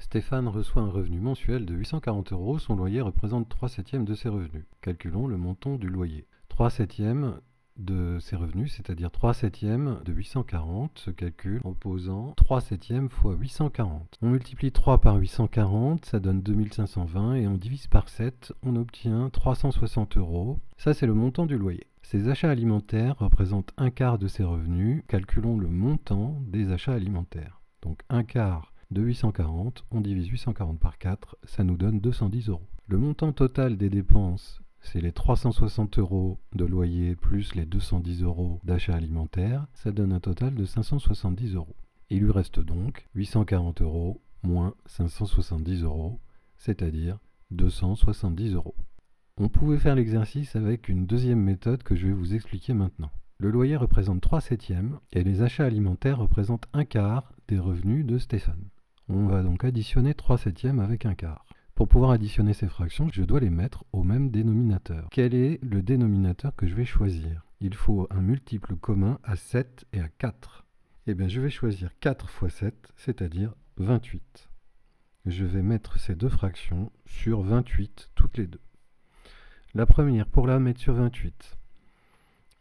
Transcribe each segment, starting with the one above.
Stéphane reçoit un revenu mensuel de 840 €, son loyer représente 3/7 de ses revenus. Calculons le montant du loyer. 3/7 de ses revenus, c'est-à-dire 3/7 de 840, se calcule en posant 3/7 fois 840. On multiplie 3 par 840, ça donne 2520 et on divise par 7, on obtient 360 €. Ça, c'est le montant du loyer. Ces achats alimentaires représentent un quart de ses revenus. Calculons le montant des achats alimentaires. Donc un quart de 840, on divise 840 par 4, ça nous donne 210 €. Le montant total des dépenses, c'est les 360 € de loyer plus les 210 € d'achat alimentaire, ça donne un total de 570 €. Il lui reste donc 840 € moins 570 €, c'est-à-dire 270 €. On pouvait faire l'exercice avec une deuxième méthode que je vais vous expliquer maintenant. Le loyer représente 3/7 et les achats alimentaires représentent un quart des revenus de Stéphane. On va donc additionner 3/7 avec un quart. Pour pouvoir additionner ces fractions, je dois les mettre au même dénominateur. Quel est le dénominateur que je vais choisir? Il faut un multiple commun à 7 et à 4. Eh bien, je vais choisir 4 fois 7, c'est-à-dire 28. Je vais mettre ces deux fractions sur 28, toutes les deux. La première, pour la mettre sur 28,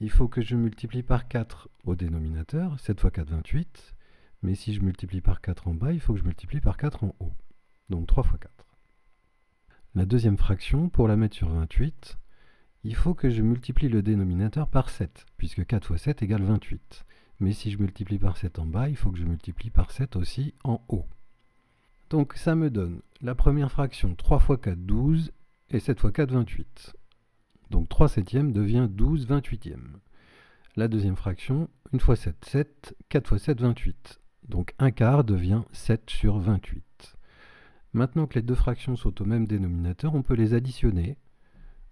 il faut que je multiplie par 4 au dénominateur, 7 fois 4, 28. Mais si je multiplie par 4 en bas, il faut que je multiplie par 4 en haut. Donc 3 fois 4. La deuxième fraction, pour la mettre sur 28, il faut que je multiplie le dénominateur par 7, puisque 4 fois 7 égale 28. Mais si je multiplie par 7 en bas, il faut que je multiplie par 7 aussi en haut. Donc ça me donne la première fraction, 3 fois 4, 12, et 7 fois 4, 28. Donc 3/7 devient 12/28. La deuxième fraction, 1 fois 7, 7, 4 fois 7, 28. Donc un quart devient 7 sur 28. Maintenant que les deux fractions sont au même dénominateur, on peut les additionner.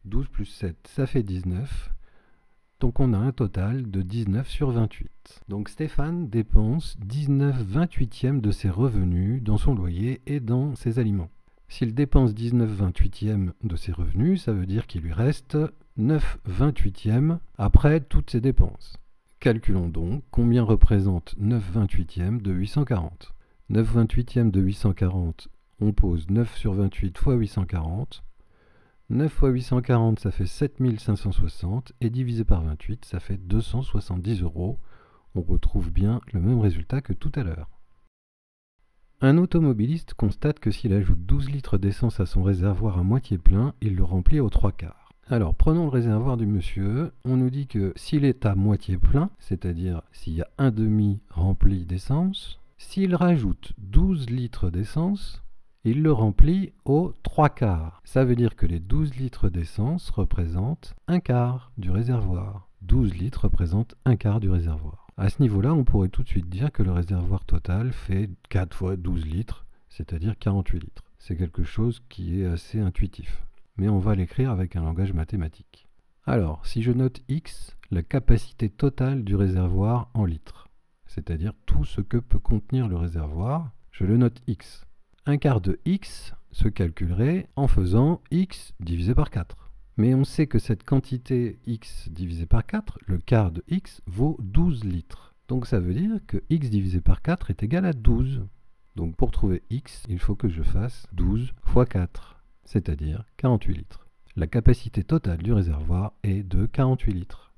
12 plus 7, ça fait 19. Donc on a un total de 19 sur 28. Donc Stéphane dépense 19/28 de ses revenus dans son loyer et dans ses aliments. S'il dépense 19/28 de ses revenus, ça veut dire qu'il lui reste 9/28 après toutes ses dépenses. Calculons donc combien représente 9/28 de 840. 9/28 de 840, on pose 9 sur 28 fois 840. 9 fois 840, ça fait 7560, et divisé par 28, ça fait 270 €. On retrouve bien le même résultat que tout à l'heure. Un automobiliste constate que s'il ajoute 12 litres d'essence à son réservoir à moitié plein, il le remplit aux 3/4. Alors, prenons le réservoir du monsieur. On nous dit que s'il est à moitié plein, c'est-à-dire s'il y a un demi rempli d'essence, s'il rajoute 12 litres d'essence, il le remplit aux 3/4. Ça veut dire que les 12 litres d'essence représentent un quart du réservoir. 12 litres représentent un quart du réservoir. À ce niveau-là, on pourrait tout de suite dire que le réservoir total fait 4 fois 12 litres, c'est-à-dire 48 litres. C'est quelque chose qui est assez intuitif. Mais on va l'écrire avec un langage mathématique. Alors, si je note X, la capacité totale du réservoir en litres, c'est-à-dire tout ce que peut contenir le réservoir, je le note X. Un quart de X se calculerait en faisant X divisé par 4. Mais on sait que cette quantité X divisé par 4, le quart de X, vaut 12 litres. Donc ça veut dire que X divisé par 4 est égal à 12. Donc pour trouver X, il faut que je fasse 12 fois 4, c'est-à-dire 48 litres. La capacité totale du réservoir est de 48 litres.